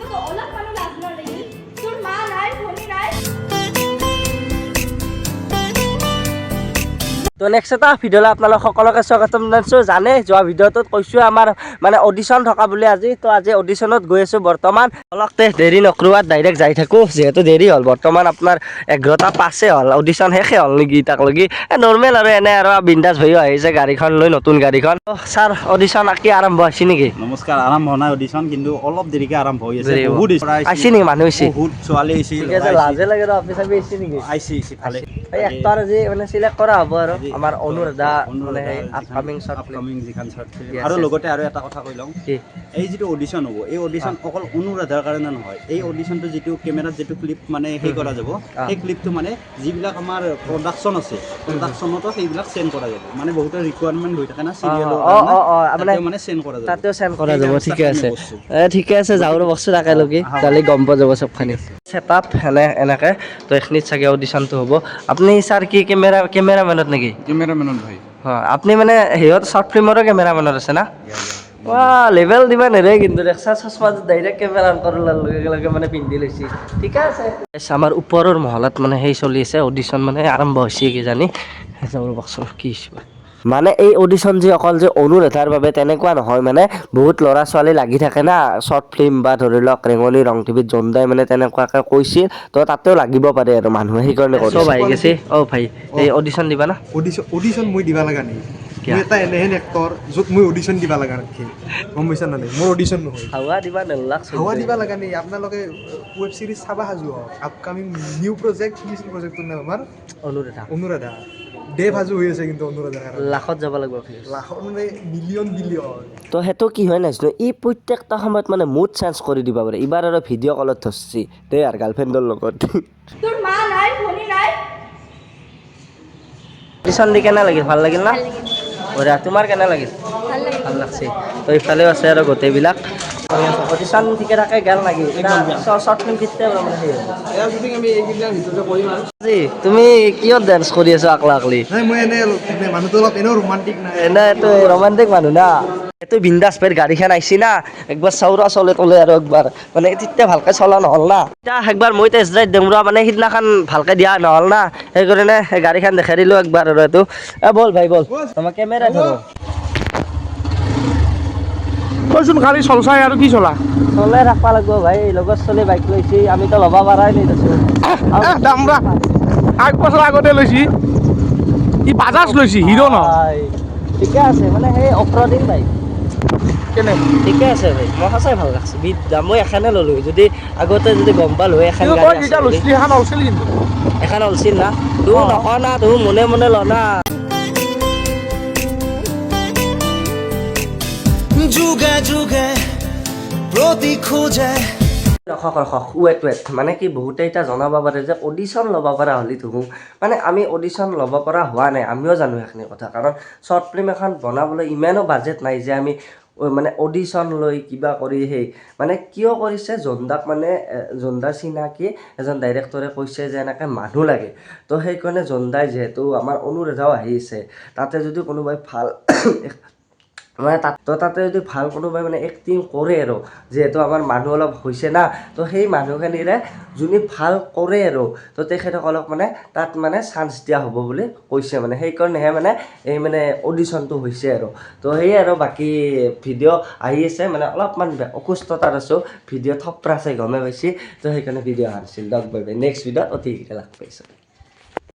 তো অলপ মানুহ লাজ নালাগিল তোৰ মা নাই ভনী নাই তো নেক্সট এটা ভিডিঅ'লৈ আপোনালোক সকলোকে স্বাগতম জনাইছোঁ। জানে যোৱা ভিডিঅ'টোত কৈছোঁ আমাৰ মানে অডিশ্যন থকা বুলি আজি। তো আজি অডিশ্যনত গৈ আছোঁ বৰ্তমান। অলপতে দেৰি নকৰোৱাত ডাইৰেক্ট যাই থাকোঁ, যিহেতু দেৰি হ'ল। বৰ্তমান আপোনাৰ 11টা 5 হ'ল, অডিশ্যন শেষে হ'ল নেকি তাক লগি। নৰ্মেল আৰু এনে আৰু বিন্দাছ হৈ আহিছে গাড়ীখন লৈ, নতুন গাড়ীখন। ছাৰ অডিশ্যন কি আৰম্ভ হৈছে নেকি? নমস্কাৰ। আৰম্ভ হোৱা নাই অডিশ্যন, কিন্তু অলপ দেৰিকৈ আৰম্ভ হৈ আছে। বহুত আহিছে নেকি মানুহ? আহিছে বহুত ছোৱালী আহিছে। ঠিক আছে, লাজে লাগে ৰ আপুনি চাবি আহিছে নেকি? আহিছে ভালে। এই এক্টৰ আজি মানে চিলেক্ট কৰা হ'ব আৰু আমাৰ অনুৰাধা মানে সেই আপকামিং যিখন শৰ্ট ফিল্ম। আৰু লগতে আৰু এটা কথা কৈ লওঁ, এই যিটো অডিশ্যন হ'ব, এই অডিশ্যন অকল অনুৰাধাৰ কাৰণে নহয়। এই অডিশ্যনটো যিটো কেমেৰাত যিটো ক্লিপ মানে সেই কৰা যাব, সেই ক্লিপটো মানে যিবিলাক আমাৰ প্ৰডাকশ্যন আছে, প্ৰডাকশ্যনতো সেইবিলাক চেণ্ড কৰা যাব। মানে বহুতৰ ৰিকুৱাৰমেণ্ট হৈ থাকে না চিৰিয়েলৰ কাৰণে, মানে চেণ্ড কৰা যাব, তাতেও চেণ্ড কৰা যাব। ঠিকে আছে, ঠিকে আছে, যাওঁ বস্তু তাকে লগি কালি গম পোৱা যাব চবখানি ছেটআপ এনেকৈ। তো এইখিনিত চাগে অডিশ্যনটো হ'ব। আপুনি ছাৰ কি কেমেৰামেনত নেকি? কেমেৰামেনত ভাই। হয়, আপুনি মানে সিহঁত শ্বৰ্ট ফিল্মৰো কেমেৰামেনত আছে না? লেভেল দিবা নেৰে কিন্তু দেখছা চশমাটো ডাইৰেক্ট কেমেৰা অন কৰাৰ লগে লগে মানে পিন্ধি লৈছে। ঠিকে আছে। আমাৰ ওপৰৰ মহলাত মানে সেই চলি আছে অডিশ্যন, মানে আৰম্ভ হৈছে কিজানি। বকচোন কি মানে এই অডিশ্যন যে অকল যে অনুৰাধাৰ বাবে তেনেকুৱা নহয়, মানে বহুত ল'ৰা ছোৱালী লাগি থাকে না শ্বৰ্ট ফিল্ম বা ধৰি লওক ৰেঙনি ৰং টিভিত জোনদাই মানে তেনেকুৱাকৈ কৈছিল। তো তাতেও লাগিব পাৰে আৰু মানুহে সেইকাৰণে চব আহি গৈছে। ভাই এই অডিশ্যন দিবা না? অডিশ্যন মই দিবা লগা নেকি? মই এটা এনেহেন এক্টৰ য'ত মই অডিশ্যন দিবা লগা নেকি? গম পাইছা না? মোৰ অডিশ্যন নহয়। হাৱা দিবা নেলাগ, হাৱা দিবা লগা নেকি? আপোনালোকে ৱেব ছিৰিজ চাবা সাজু হওক। আপকামিং নিউ প্ৰজেক্ট, কি প্ৰজেক্টটোৰ নাম আমাৰ? অনুৰাধা। ডে ভাজু হৈ আছে কিন্তু অনুৰাধাৰ কাৰণে। লাখত যাব লাগিব, লাখত মানে মিলিয়ন বিলিয়ন। তো সেইটো কি হয় নাজানো, ই প্ৰত্যেকটা সময়ত মানে মুড চেঞ্জ কৰি দিব পাৰে। এইবাৰ আৰু ভিডিঅ' কলত ধৰছি দেই আৰু গাৰ্লফ্ৰেণ্ডৰ লগত। তোৰ মা নাই ভনী নাই অডিশ্যন দি কেনে লাগিল? ভাল লাগিল না? বঢ়িয়া। তোমাৰ কেনে লাগিল? ভাল লাগছে। তো ইফালেও আছে আৰু গোটেইবিলাক অডিশ্যন ঠিকে থাকে গেল লাগি। শ্বৰ্ট ফিল্ম কেতিয়া মানে সেই তুমি কিয় ডান্স কৰি আছা আকলা আকলি? মই এনেই মানুহটো অলপ এনেও ৰোমান্টিক নাই। এইটো ৰোমান্টিক মানুহ না। এইটো বিন্দাছ পেৰ গাড়ীখন আহিছি না, একবাৰ চাউৰা চলে তলে আৰু একবাৰ মানে তেতিয়া ভালকৈ চলা নহ'ল না। এতিয়া একবাৰ মই টেষ্ট ড্ৰাইভ দিম ৰ, মানে সিদিনাখন ভালকৈ দিয়া নহ'ল না, সেইকাৰণে সেই গাড়ীখন দেখাই দিলোঁ একবাৰ আৰু এইটো। বল ভাই বল, তোমাৰ কেমেৰা ধৰো। তইচোন গাড়ী চলচাই আৰু কি চলা? চলাই ৰাখবা লাগিব ভাই, লগত চলি বাইক লৈছি, আমিতো ল'ব পাৰাই নাই দেচোন। দামৰা 8 বছৰ আগতে লৈছি, ই বাজাজ লৈছি, হিৰো নহয়। ঠিকে আছে, মানে সেই অফৰডিং বাইক কেনে ঠিকে আছে ভাই, মই সঁচাই ভাল লাগছে। মই এখানে ল'লোঁ, যদি আগতে যদি গম পালোঁ এখন এখন অলছিল না, তোৰ নকওঁ না, তোৰ মনে মনে ল না। যুগে যুগে প্ৰতি খোজে ৱেট মানে কি বহুতে এতিয়া জনাব পাৰে যে অডিশ্যন ল'ব পৰা হ'লি ধুমু, মানে আমি অডিশ্যন ল'ব পৰা হোৱা নাই। আমিও জানো সেইখিনি কথা, কাৰণ শ্বৰ্ট ফিল্ম এখন বনাবলৈ ইমানো বাজেট নাই যে আমি মানে অডিশ্যন লৈ কিবা কৰি সেই মানে কিয় কৰিছে, জোনদাক মানে জোনদাৰ চিনাকি এজন ডাইৰেক্টৰে কৈছে যে এনেকৈ মানুহ লাগে। তো সেইকাৰণে জোনদাই যিহেতু আমাৰ অনুৰাধাও আহিছে, তাতে যদি কোনোবাই ভাল মানে তাতে যদি ভাল কোনোবাই মানে এক্টিং কৰে আৰু যিহেতু আমাৰ মানুহ অলপ হৈছে না, তো সেই মানুহখিনিৰে যোনে ভাল কৰে আৰু তো তেখেতসকলক মানে তাত মানে চান্স দিয়া হ'ব বুলি কৈছে। মানে সেইকাৰণেহে মানে এই মানে অডিশ্যনটো হৈছে আৰু। তো সেয়ে আৰু বাকী ভিডিঅ' আহি আছে, মানে অলপমান অসুস্থতাত আছোঁ, ভিডিঅ' থপৰা আছে গমে পাইছি, তো সেইকাৰণে ভিডিঅ' অহা নাছিল। লগ পাই নেক্সট ভিডিঅ'ত অতি লগ পাইছোঁ।